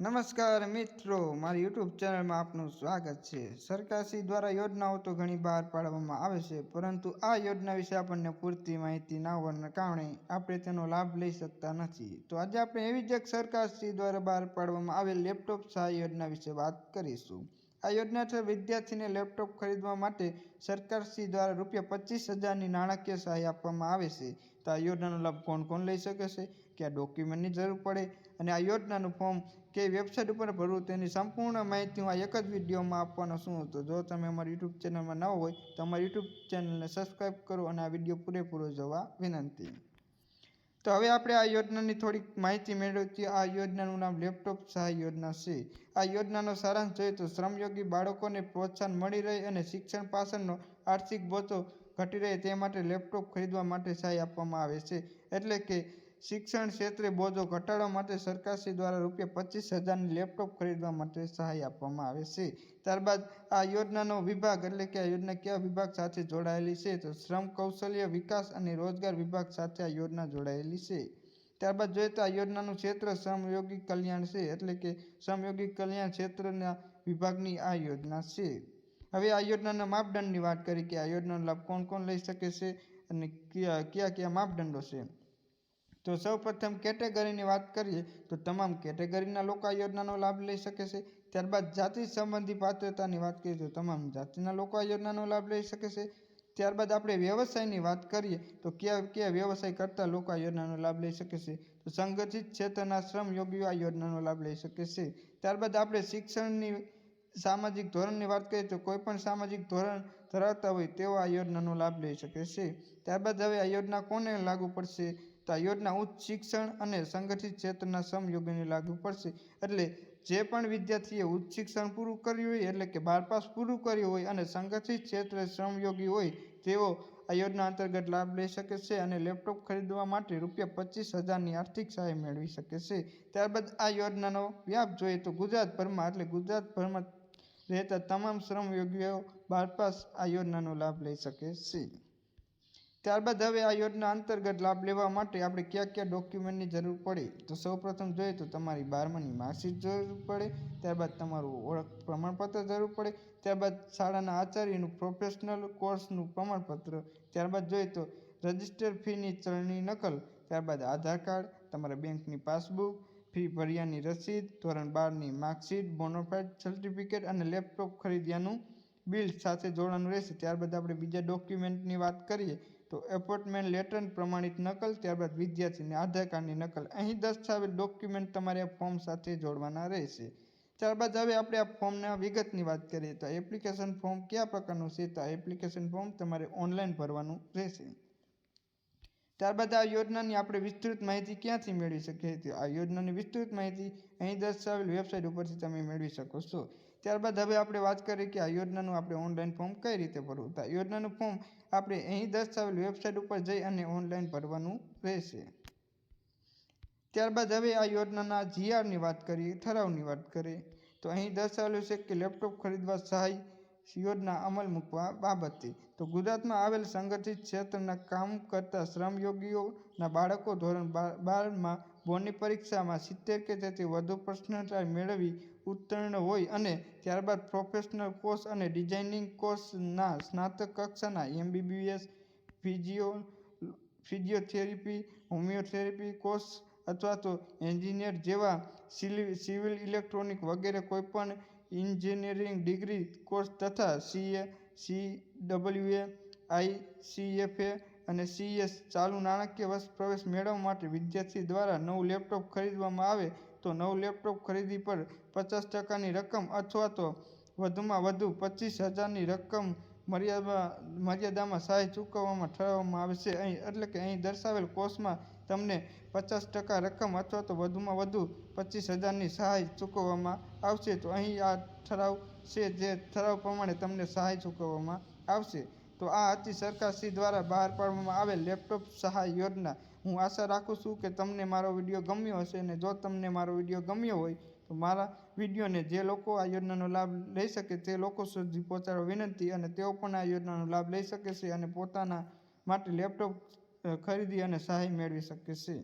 નમસ્કાર મિત્રો, મારી યુટ્યુબ ચેનલમાં આપનું સ્વાગત છે। સરકારશ્રી દ્વારા યોજનાઓ તો ઘણી બહાર પાડવામાં આવે છે, પરંતુ આ યોજના વિશે આપણને પૂરતી માહિતી ના હોવાના કારણે આપણે તેનો લાભ લઈ શકતા નથી। તો આજે આપણે એવી જ એક સરકારશ્રી દ્વારા બહાર પાડવામાં આવેલ લેપટોપ સહાય યોજના વિશે વાત કરીશું। આ યોજના હેઠળ વિદ્યાર્થીને લેપટોપ ખરીદવા માટે સરકારશ્રી દ્વારા ₹25,000ની નાણાકીય સહાય આપવામાં આવે છે। તો આ યોજનાનો લાભ કોણ કોણ લઈ શકે છે, કયા ડોક્યુમેન્ટની જરૂર પડે અને આ યોજનાનું ફોર્મ કે વેબસાઇટ ઉપર ભરવું તેની સંપૂર્ણ માહિતી હું આ એક જ વિડીયોમાં આપવાનો છું। તો જો તમે અમારી યુટ્યુબ ચેનલમાં ન હોય તો અમારી યુટ્યુબ ચેનલને સબસ્ક્રાઈબ કરો અને આ વિડીયો પૂરેપૂરો જોવા વિનંતી। તો હવે આપણે આ યોજનાની થોડીક માહિતી મેળવીએ। આ યોજનાનું નામ લેપટોપ સહાય યોજના છે। આ યોજનાનો સારાંશ જોઈએ તો શ્રમયોગી બાળકોને પ્રોત્સાહન મળી રહે અને શિક્ષણ પાછળનો આર્થિક બોજો ઘટી રહે તે માટે લેપટોપ ખરીદવા માટે સહાય આપવામાં આવે છે। એટલે કે શિક્ષણ ક્ષેત્રે બોજો ઘટાડવા માટે સરકારશ્રી દ્વારા ₹25,000ની લેપટોપ ખરીદવા માટે સહાય આપવામાં આવે છે। ત્યારબાદ આ યોજનાનો વિભાગ એટલે કે આ યોજના કયા વિભાગ સાથે જોડાયેલી છે, તો શ્રમ કૌશલ્ય વિકાસ અને રોજગાર વિભાગ સાથે આ યોજના જોડાયેલી છે। ત્યારબાદ જોઈએ તો આ યોજનાનું ક્ષેત્ર શ્રમયોગી કલ્યાણ છે, એટલે કે શ્રમયોગી કલ્યાણ ક્ષેત્રના વિભાગની આ યોજના છે। હવે આ યોજનાના માપદંડની વાત કરીએ કે આ યોજનાનો લાભ કોણ કોણ લઈ શકે છે અને કયા માપદંડો છે। તો સૌપ્રથમ કેટેગરીની વાત કરીએ તો તમામ કેટેગરીના લોકો આ યોજનાનો લાભ લઈ શકે છે। ત્યારબાદ જાતિ સંબંધી પાત્રતાની વાત કરીએ તો તમામ જાતિના લોકો આ યોજનાનો લાભ લઈ શકે છે। ત્યારબાદ આપણે વ્યવસાયની વાત કરીએ તો કયા વ્યવસાય કરતા લોકો આ યોજનાનો લાભ લઈ શકે છે, તો સંગઠિત ક્ષેત્રના શ્રમયોગીઓ આ યોજનાનો લાભ લઈ શકે છે। ત્યારબાદ આપણે શિક્ષણની સામાજિક ધોરણની વાત કરીએ તો કોઈ પણ સામાજિક ધોરણ ધરાવતા હોય તેઓ આ યોજનાનો લાભ લઈ શકે છે। ત્યારબાદ હવે આ યોજના કોને લાગુ પડશે, તો આ યોજના ઉચ્ચ શિક્ષણ અને સંગઠિત ક્ષેત્રના શ્રમયોગીઓને લાગુ પડશે। એટલે જે પણ વિદ્યાર્થીએ ઉચ્ચ શિક્ષણ પૂરું કર્યું હોય એટલે કે 12 પાસ પૂરું કર્યું હોય અને સંગઠિત ક્ષેત્રે શ્રમયોગી હોય તેઓ આ યોજના અંતર્ગત લાભ લઈ શકે છે અને લેપટોપ ખરીદવા માટે ₹25,000ની આર્થિક સહાય મેળવી શકે છે। ત્યારબાદ આ યોજનાનો વ્યાપ જોઈએ તો ગુજરાતભરમાં એટલે ગુજરાતભરમાં રહેતા તમામ શ્રમયોગીઓ 12 પાસ આ યોજનાનો લાભ લઈ શકે છે। ત્યારબાદ હવે આ યોજના અંતર્ગત લાભ લેવા માટે આપણે કયા ડોક્યુમેન્ટની જરૂર પડે, તો સૌપ્રથમ જોઈએ તો તમારી 12માની માર્કશીટ જરૂર પડે। ત્યારબાદ તમારું ઓળખ પ્રમાણપત્ર જરૂર પડે। ત્યારબાદ શાળાના આચાર્યનું પ્રોફેશનલ કોર્સનું પ્રમાણપત્ર। ત્યારબાદ જોઈએ તો રજિસ્ટર ફીની ચલણી નકલ। ત્યારબાદ આધાર કાર્ડ, તમારા બેંકની પાસબુક, ફી ભર્યાની રસીદ, ધોરણ 12ની માર્કશીટ, બોનાફાઇડ સર્ટિફિકેટ અને લેપટોપ ખરીદ્યાનું બિલ સાથે જોડવાનું રહેશે। ત્યારબાદ આપણે બીજા ડોક્યુમેન્ટની વાત કરીએ તો એપોઇન્ટમેન્ટ લેટર પ્રમાણિત નકલ, ત્યારબાદ વિદ્યાર્થીની આધાર કાર્ડની નકલ। અહીં દર્શાવેલ ડોક્યુમેન્ટ તમારે આ ફોર્મ સાથે જોડવાના રહેશે। ત્યારબાદ હવે આપણે આ ફોર્મના વિગતની વાત કરીએ તો એપ્લિકેશન ફોર્મ કયા પ્રકારનું છે, તો આ એપ્લિકેશન ફોર્મ તમારે ઓનલાઈન ભરવાનું રહેશે। ત્યારબાદ આ યોજનાની આપણે વિસ્તૃત માહિતી ક્યાંથી મેળવી શકીએ, તો આ યોજનાની વિસ્તૃત માહિતી અહીં દર્શાવેલ વેબસાઇટ ઉપરથી તમે મેળવી શકો છો। ત્યારબાદ હવે આપણે વાત કરીએ કે આ યોજનાનું આપણે ઓનલાઈન ફોર્મ કઈ રીતે ભરવું, તો આ યોજનાનું ફોર્મ આપણે અહીં દર્શાવેલ વેબસાઇટ ઉપર જઈ અને ઓનલાઈન ભરવાનું રહેશે। ત્યારબાદ હવે આ યોજનાના જીઆરની વાત કરીએ, ઠરાવની વાત કરીએ તો અહીં દર્શાવેલું છે કે લેપટોપ ખરીદવા સહાય યોજના અમલ મૂકવા બાબતે। તો ગુજરાતમાં આવેલ સંગઠિત ક્ષેત્રના કામ કરતા શ્રમયોગીઓના બાળકો ધોરણ 12માં બોર્ડની પરીક્ષામાં 70 કે તેથી વધુ પર્સન્ટાઇલ મેળવી ઉત્તીર્ણ હોય અને ત્યારબાદ પ્રોફેશનલ કોર્સ અને ડિઝાઇનિંગ કોર્સના સ્નાતક કક્ષાના MBBS, ફિઝિયોથેરાપી, હોમિયોથેરાપી કોર્સ અથવા તો એન્જિનિયર જેવા સિવિલ ઇલેક્ટ્રોનિક વગેરે કોઈપણ એન્જિનિયરિંગ ડિગ્રી કોર્સ તથા CA, CWA, ICFA અને CS ચાલુ નાણાકીય વર્ષ પ્રવેશ મેળવવા માટે વિદ્યાર્થી દ્વારા નવું લેપટોપ ખરીદવામાં આવે તો નવું લેપટોપ ખરીદી પર 50%ની રકમ અથવા તો વધુમાં વધુ 25,000ની રકમ મર્યાદામાં સહાય ચૂકવવામાં ઠરાવવામાં આવે છે। એટલે કે અહીં દર્શાવેલ કોર્સમાં તમને 50% રકમ અથવા તો વધુમાં વધુ 25,000ની સહાય ચૂકવવામાં આવશે। તો અહીં આ ઠરાવ છે, જે ઠરાવ પ્રમાણે તમને સહાય ચૂકવવામાં આવશે। તો આ હતી સરકારશ્રી દ્વારા બહાર પાડવામાં આવેલ લેપટોપ સહાય યોજના। હું આશા રાખું છું કે તમને મારો વિડીયો ગમ્યો હશે અને જો તમને મારો વિડીયો ગમ્યો હોય તો મારા વિડીયોને જે લોકો આ યોજનાનો લાભ લઈ શકે તે લોકો સુધી પહોંચાડવા વિનંતી અને તેઓ પણ આ યોજનાનો લાભ લઈ શકે છે અને પોતાના માટે લેપટોપ ખરીદી અને સહાય મેળવી શકે છે।